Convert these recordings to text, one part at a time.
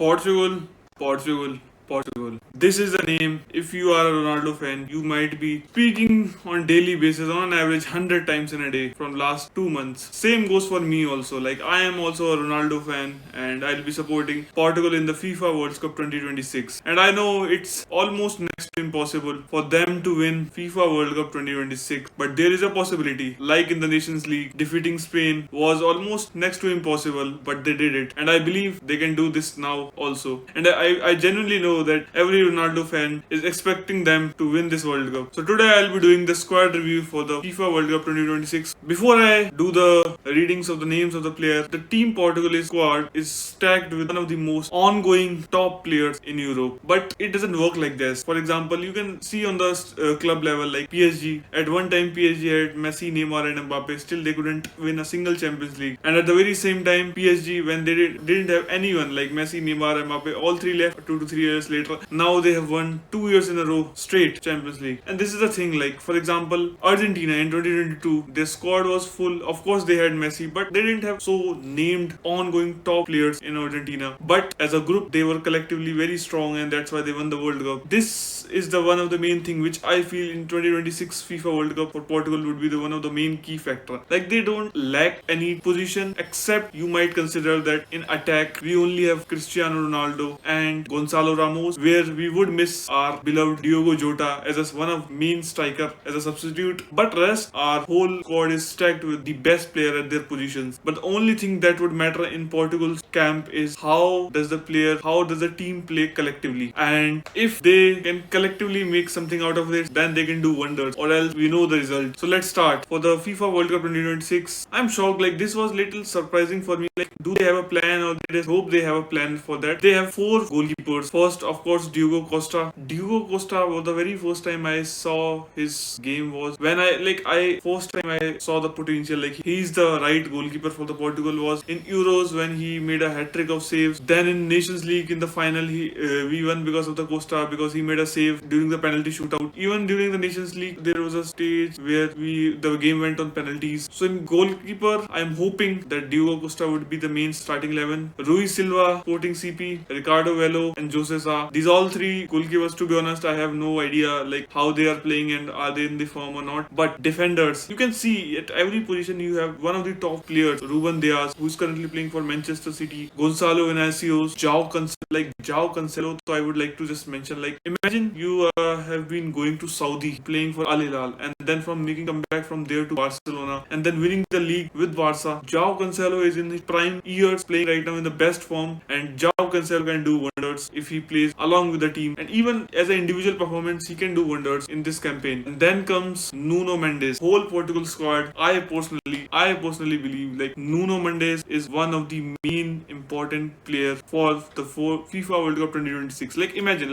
Portugal, Portugal, Portugal. This is the name. If you are a Ronaldo fan, you might be speaking on daily basis, on average 100 times in a day from last 2 months. Same goes for me also. Like I am also a Ronaldo fan, and I'll be supporting Portugal in the FIFA World Cup 2026. And I know it's almost next to impossible for them to win FIFA World Cup 2026, but there is a possibility. Like in the Nations League, defeating Spain was almost next to impossible, but they did it, and I believe they can do this now also. And I genuinely know that every Ronaldo fan is expecting them to win this World Cup. So today I'll be doing the squad review for the FIFA World Cup 2026. Before I do the readings of the names of the players, the team Portugal squad is stacked with one of the most ongoing top players in Europe. But it doesn't work like this. For example, you can see on the club level like PSG. At one time PSG had Messi, Neymar and Mbappe. Still they couldn't win a single Champions League. And at the very same time PSG, when they didn't have anyone like Messi, Neymar, Mbappe, all three left 2 to 3 years later. Now they have won 2 years in a row straight Champions League. And this is the thing, like for example, Argentina in 2022, their squad was full. Of course they had Messi, but they didn't have so named ongoing top players in Argentina. But as a group, they were collectively very strong, and that's why they won the World Cup. This is the one of the main thing which I feel in 2026 FIFA World Cup for Portugal would be the one of the main key factor. Like they don't lack any position, except you might consider that in attack we only have Cristiano Ronaldo and Gonzalo Ramos, where we would miss our beloved Diogo Jota as one of main striker as a substitute. But rest, our whole squad is stacked with the best player at their positions. But the only thing that would matter in Portugal's camp is how does the team play collectively, and if they can collectively make something out of it, then they can do wonders, or else we know the result. So let's start. For the FIFA World Cup 2026, I'm shocked, like this was little surprising for me. Like, do they have a plan, or they just hope they have a plan for that? They have 4 goalkeepers. First, of course, Diogo Costa. Diogo Costa was the very first time I saw his game was when I first time I saw the potential. Like he's the right goalkeeper for the Portugal was in Euros when he made a hat trick of saves. Then in Nations League in the final, we won because of the Costa, because he made a save during the penalty shootout. Even during the Nations League, there was a stage where the game went on penalties. So in goalkeeper, I'm hoping that Diogo Costa would be the main starting 11. Rui Silva, Sporting CP, Ricardo Velo, and Jose Sa. These all 3 goalkeepers. To be honest, I have no idea like how they are playing and are they in the form or not. But defenders, you can see at every position you have one of the top players. Ruben Dias, who is currently playing for Manchester City. Gonzalo Inacios, João Cancelo. So I would like to just mention, like imagine you have been going to Saudi playing for Al Hilal, and then from making comeback from there to Barcelona, and then winning the league with Barca. João Cancelo is in his prime years, playing right now in the best form, and João Cancelo can do wonders if he plays along with the team, and even as an individual performance he can do wonders in this campaign. And then comes Nuno Mendes. Whole Portugal squad, I personally believe like Nuno Mendes is one of the main important player for the FIFA World Cup 2026. Like imagine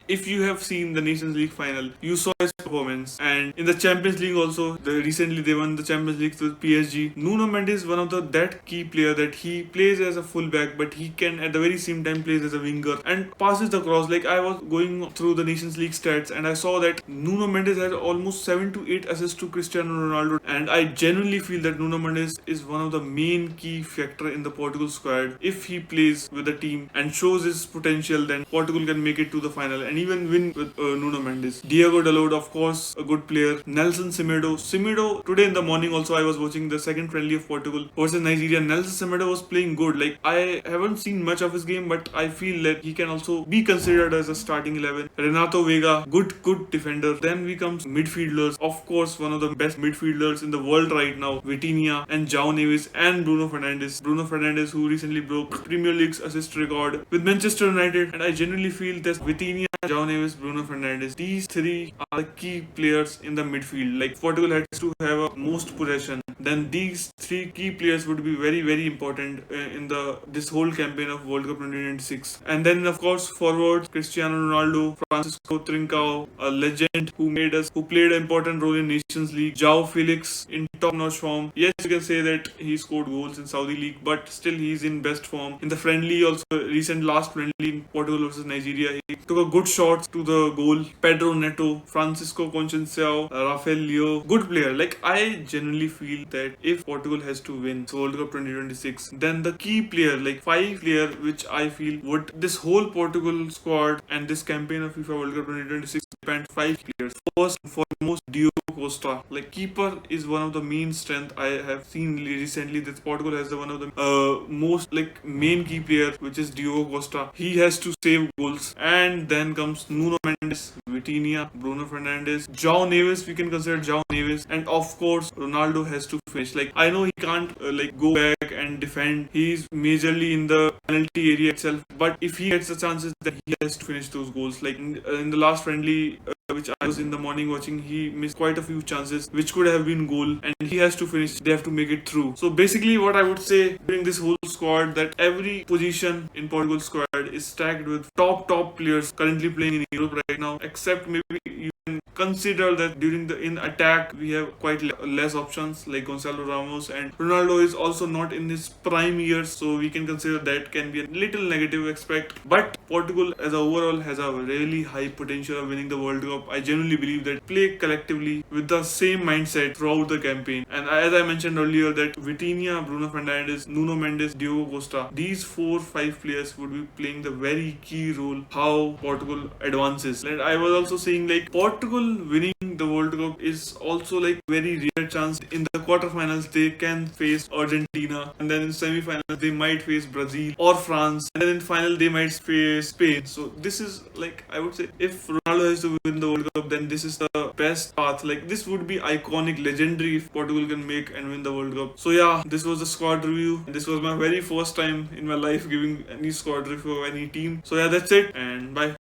if you have seen the Nations League final, you saw his performance, and in the Champions League also, recently they won the Champions League with PSG. Nuno Mendes is one of that key player that he plays as a fullback, but he can at the very same time plays as a winger and passes the cross. Like I was going through the Nations League stats and I saw that Nuno Mendes has almost 7 to 8 assists to Cristiano Ronaldo, and I genuinely feel that Nuno Mendes is one of the main key factor in the Portugal squad. If he plays with the team and shows his potential, then Portugal can make it to the final and even win with Nuno Mendes. Diego Dalot, of course, a good player. Nelson Semedo, today in the morning also I was watching the second friendly of Portugal versus Nigeria. Nelson Semedo was playing good. Like I haven't seen much of his game, but I feel that he can also be considered as a starting 11. Renato Vega, good defender. Then we comes midfielders. Of course, one of the best midfielders in the world right now, Vitinha and João Neves and Bruno Fernandes. Bruno Fernandes, who recently broke Premier League's assist record with Manchester United, and I genuinely feel that Vitinha, João Neves, Bruno Fernandes, these 3 are the key players in the midfield. Like Portugal has to have a most possession, then these 3 key players would be very important in this whole campaign of World Cup 2026. And then of course forwards, Cristiano Ronaldo, Francisco Trincao, a legend who played an important role in Nations League. João Felix in top-notch form. Yes, you can say that he scored goals in Saudi League, but still he's in best form. In the friendly, also recent last friendly in Portugal versus Nigeria, he took a good shot to the goal. Pedro Neto, Francisco Conceição, Rafael Leo, good player. Like, I genuinely feel that if Portugal has to win World Cup 2026, then the key player, like 5 player, which I feel would this whole Portugal squad and this campaign of FIFA World Cup 2026 depend 5 players. First and foremost, Diogo Costa. Like, keeper is one of the main strength I have seen recently. That Portugal has one of the most like main key player, which is Diogo Costa. He has to save goals, and then comes Nuno Mendes, Vitinha, Bruno Fernandes, João Neves. We can consider João Neves, and of course Ronaldo has to finish. Like, I know he can't like go back and defend. He's majorly in the penalty area itself, but if he gets the chances, then he has to finish those goals. Like in the last friendly, which I was in the morning watching, he missed quite a few chances which could have been goal, and he has to finish. They have to make it through. So basically, what I would say during this whole squad, that every position in Portugal squad is stacked with top players currently playing in Europe right now, except maybe you can consider that during the in attack we have quite less options, like Gonçalo Ramos, and Ronaldo is also not in his prime years, so we can consider that can be a little negative aspect. But Portugal as a overall has a really high potential of winning the World Cup. I genuinely believe that play collectively with the same mindset throughout the campaign. And as I mentioned earlier, that Vitinha, Bruno Fernandes, Nuno Mendes, Diogo Costa, these 4-5 players would be playing the very key role how Portugal advances. And I was also saying, like, Portugal winning the World Cup is also like very rare chance. In the quarterfinals they can face Argentina, and then in semi-finals they might face Brazil or France, and then in final they might face Spain. So this is, like, I would say, if Ronaldo has to win the World Cup, then this is the best path. Like, this would be iconic, legendary if Portugal can make and win the World Cup. So yeah, this was the squad review. This was my very first time in my life giving any squad review of any team. So yeah, that's it, and bye.